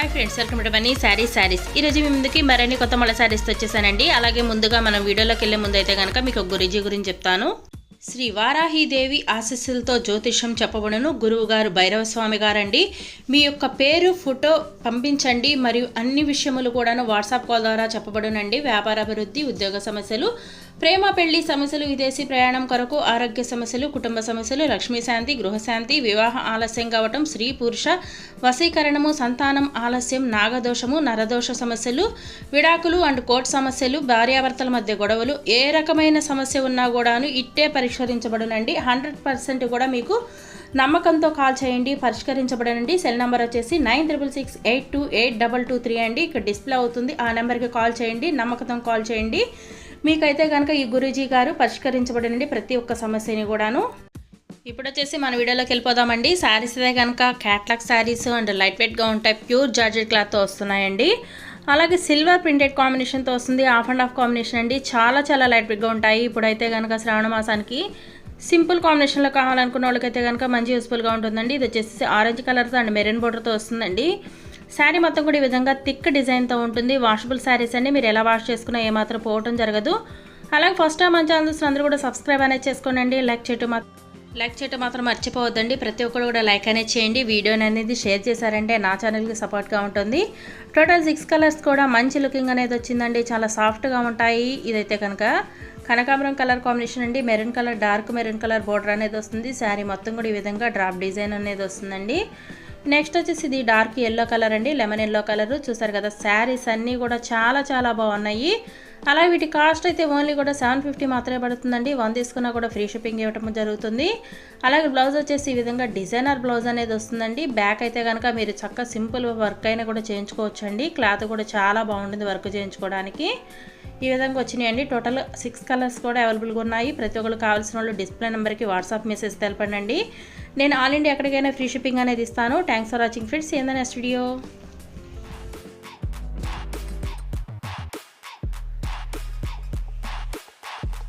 Hi friends, welcome to money saris. ఈరోజు మీ ముందుకి మరిన్ని కొత్త మళ్ళీ శారీస్తో వచ్చేసానండి. అలాగే ముందుగా మనం వీడియోలోకి వెళ్ళే ముందు అయితే కనుక మీకు ఒక గురూజీ గురించి చెప్తాను. శ్రీ వారాహీదేవి ఆశీస్సులతో జ్యోతిష్యం చెప్పబడును గురువు గారు భైరవస్వామి గారండి. మీ యొక్క పేరు, ఫోటో పంపించండి మరియు అన్ని విషయములు కూడాను వాట్సాప్ కాల్ ద్వారా చెప్పబడునండి. వ్యాపార అభివృద్ధి, ఉద్యోగ సమస్యలు, ప్రేమ పెళ్లి సమస్యలు, విదేశీ ప్రయాణం కొరకు, ఆరోగ్య సమస్యలు, కుటుంబ సమస్యలు, లక్ష్మీశాంతి, గృహశాంతి, వివాహ ఆలస్యం కావటం, స్త్రీ పురుష వశీకరణము, సంతానం ఆలస్యం, నాగదోషము, నరదోష సమస్యలు, విడాకులు అండ్ కోర్టు సమస్యలు, భార్యాభర్తల మధ్య గొడవలు, ఏ రకమైన సమస్య ఉన్నా కూడాను ఇట్టే పరిష్కరించబడునండి. 100% కూడా మీకు నమ్మకంతో కాల్ చేయండి, పరిష్కరించబడనండి. సెల్ నెంబర్ వచ్చేసి 9668282223 అండి. ఇక్కడ డిస్ప్లే అవుతుంది. ఆ నెంబర్కి కాల్ చేయండి, నమ్మకంతో కాల్ చేయండి. మీకైతే కనుక ఈ గురూజీ గారు పరిష్కరించబడనండి ప్రతి ఒక్క సమస్యని కూడాను. ఇప్పుడు వచ్చేసి మన వీడియోలోకి వెళ్ళిపోదామండి. శారీస్ అయితే కనుక క్యాట్లాగ్ శారీస్ అండ్ లైట్ వెయిట్గా ఉంటాయి, ప్యూర్ జార్జెట్ క్లాత్తో వస్తున్నాయండి. అలాగే సిల్వర్ ప్రింటెడ్ కాంబినేషన్తో వస్తుంది, ఆఫ్ అండ్ ఆఫ్ కాంబినేషన్ అండి. చాలా లైట్ వెయిట్గా ఉంటాయి. ఇప్పుడైతే కనుక శ్రావణ మాసానికి సింపుల్ కాంబినేషన్లో కావాలనుకున్న వాళ్ళకైతే కనుక మంచి యూస్ఫుల్గా ఉంటుందండి. ఇది వచ్చేసి ఆరెంజ్ కలర్తో అండ్ మెరూన్ బోర్డర్తో వస్తుందండి. శారీ మొత్తం కూడా ఈ విధంగా థిక్ డిజైన్తో ఉంటుంది. వాషబుల్ శారీస్ అండి, మీరు ఎలా వాష్ చేసుకున్నా ఏమాత్రం పోవటం జరగదు. అలాగే ఫస్ట్ టైం మన ఛానల్స్ అందరూ కూడా సబ్స్క్రైబ్ అనేది చేసుకోండి. లైక్ చేయటం మాత్రం మర్చిపోవద్దండి. ప్రతి ఒక్కరు కూడా లైక్ అనేది చేయండి. వీడియోని అనేది షేర్ చేశారంటే నా ఛానల్కి సపోర్ట్గా ఉంటుంది. టోటల్ 6 కలర్స్ కూడా మంచి లుకింగ్ అనేది వచ్చిందండి. చాలా సాఫ్ట్గా ఉంటాయి. ఇదైతే కనుక కనకాంబరం కలర్ కాంబినేషన్ అండి. Maroon colour, dark maroon colour border అనేది వస్తుంది. శారీ మొత్తం కూడా ఈ విధంగా డ్రాప్ డిజైన్ అనేది వస్తుందండి. నెక్స్ట్ వచ్చేసి ఇది డార్క్ ఎల్లో కలర్ అండి, లెమన్ ఎల్లో కలర్. చూసారు కదా, శారీస్ అన్నీ కూడా చాలా బాగున్నాయి. అలాగే వీటి కాస్ట్ అయితే ఓన్లీ కూడా 750 మాత్రమే పడుతుందండి. 1 తీసుకున్నా కూడా ఫ్రీ షిప్పింగ్ ఇవ్వటం జరుగుతుంది. అలాగే బ్లౌజ్ వచ్చేసి ఈ విధంగా డిజైనర్ బ్లౌజ్ అనేది వస్తుందండి. బ్యాక్ అయితే కనుక మీరు చక్కగా సింపుల్ వర్క్ అయినా కూడా చేయించుకోవచ్చు అండి. క్లాత్ కూడా చాలా బాగుంటుంది వర్క్ చేయించుకోవడానికి. ఈ విధంగా వచ్చినాయండి. టోటల్ 6 కలర్స్ కూడా అవైలబుల్గా ఉన్నాయి. ప్రతి ఒక్కరు కావాల్సిన వాళ్ళు డిస్ప్లే నెంబర్కి వాట్సాప్ మెసేజ్ తెలపండి. నేను ఆల్ ఇండియా ఎక్కడికైనా ఫ్రీ షిప్పింగ్ అనేది ఇస్తాను. Thanks for watching friends. ఏందనే స్టూడియో.